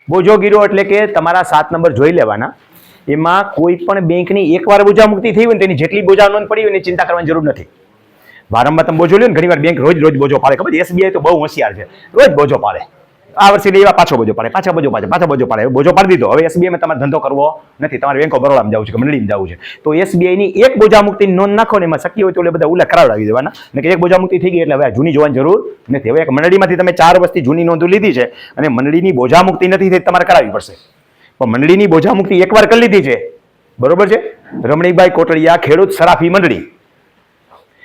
બોજો એટલે કે તમારા 7 નંબર જોઈ લેવાના. એમાં કોઈ પણ બેંકની એકવાર બોજા મુક્તિ થઈ હોય ને તેની જેટલી બોજા નોંધ પડી હોય એની ચિંતા કરવાની જરૂર નથી. વારંવાર તમે બોજો લ્યો ને, ઘણીવાર બેંક રોજ બોજો પાડે. ખબર SBI તો બહુ હોશિયાર છે, રોજ બોજો પાડે. આ વર્ષે લેવા પાછો બોજો પાડે, પાછા બોજો પાડે. બોજો પાડી દીધો, હવે SBI માં તમારે ધંધો કરવો નથી, તમારે બેંક ઓફ બરોડામાં જવું છે કે મંડળીમાં જવું છે. તો SBI ની એક બોજા મુક્તિની નોંધ નાખો ને, એમાં શક્ય હોય તો એટલે બધા ઉલ્લેખ કરાવડાવી દેવાના ને કે એક બોજા મુક્તિ થઈ ગઈ એટલે હવે જૂની જોવાની જરૂર નથી. હવે એક મંડળીમાંથી તમે 4 વર્ષથી જૂની નોંધો લીધી છે અને મંડળીની બોજા મુક્તિ નથી થઈ, તમારે કરાવવી પડશે. પણ મંડળીની બોજા મુક્તિ એકવાર કરી લીધી છે, બરોબર છે. રમણીકભાઈ કોટડિયા ખેડૂત સરાફી મંડળી,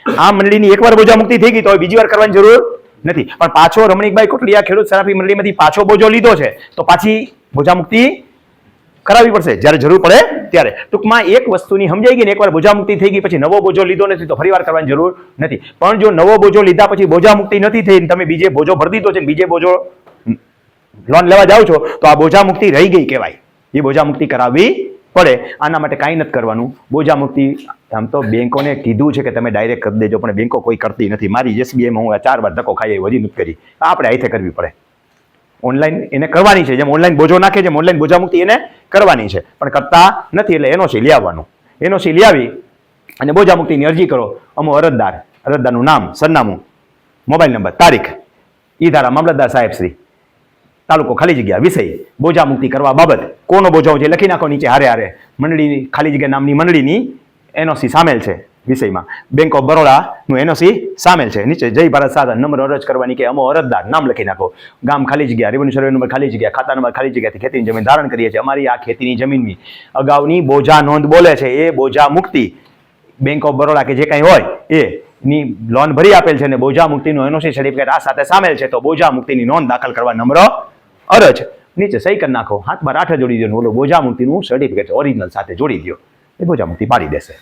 આ મંડળીની એકવાર બોજા મુક્તિ થઈ ગઈ તો બીજી વાર કરવાની જરૂર નથી. પણ પાછો રમણીકભાઈ કોટડિયા ખેડૂત સરાફી મંડળીમાંથી પાછો બોજો લીધો છે તો પાછી બોજા મુક્તિ કરાવવી પડશે જ્યારે જરૂર પડે ત્યારે. ટૂંકમાં એક વસ્તુની સમજાઈ ગઈ ને, એકવાર બોજા મુક્તિ થઈ ગઈ પછી નવો બોજો લીધો નથી તો ફરીવાર કરવાની જરૂર નથી. પણ જો નવો બોજો લીધા પછી બોજા મુક્તિ નથી થઈ, તમે બીજે બોજો ભરી દીધો છે, બીજે બોજો લોન લેવા જાઓ છો તો આ બોજા મુક્તિ રહી ગઈ કહેવાય. એ બોજા મુક્તિ કરાવવી પડે. આના માટે કાંઈ નથી કરવાનું. બોજા મુક્તિ આમ તો બેંકોને કીધું છે કે તમે ડાયરેક્ટ કરી દેજો, પણ બેંકો કોઈ કરતી નથી. મારી SBIમાં હું 4 વાર ધક્કો ખાઈ હજી નથી કરી. આપણે હાથે કરવી પડે. ઓનલાઈન એને કરવાની છે, જેમ ઓનલાઈન બોજો નાખે જેમ ઓનલાઈન બોજા મુક્તિ એને કરવાની છે, પણ કરતા નથી. એટલે NOC લઈ આવવાનું. NOC લઈ આવી અને બોજા મુક્તિની અરજી કરો. અમો અરજદારનું નામ, સરનામું, મોબાઈલ નંબર, તારીખ, ઈ ધારા મામલતદાર સાહેબ શ્રી, તાલુકો, ખાલી જગ્યા, વિષય, બોજા મુક્તિ કરવા બાબત, કોનો બોજો છે લખી નાખો નીચે હારે. મંડળીની ખાલી જગ્યા નામની મંડળીની NOC સામેલ છે વિષયમાં. બેંક ઓફ બરોડાનું NOC સામેલ છે. નીચે જય ભારત સાધન નંબર અરજ કરવાની કે અમો અરજદાર નામ લખી નાખો. ગામ ખાલી જગ્યા, રેવન્યુ સર્વે નંબર ખાલી જગ્યા, ખાતા નંબર ખાલી જગ્યાથી ખેતીની જમીન ધારણ કરીએ છીએ. અમારી આ ખેતીની જમીનની અગાઉની બોજા નોંધ બોલે છે એ બોજા મુક્તિ બેંક ઓફ બરોડા કે જે કંઈ હોય એની લોન ભરી આપેલ છે અને બોજા મુક્તિનું NOC સર્ટિફિકેટ આ સાથે સામેલ છે તો બોજા મુક્તિની નોંધ દાખલ કરવા નમ્ર અરજ. નીચે સહી કરી નાખો, હાથ બાર 8 જોડી દો. બોલો બોજા મુક્તિનું સર્ટિફિકેટ ઓરિજિનલ સાથે જોડી દો, એ બોજા મુક્તિ પાડી દેશે.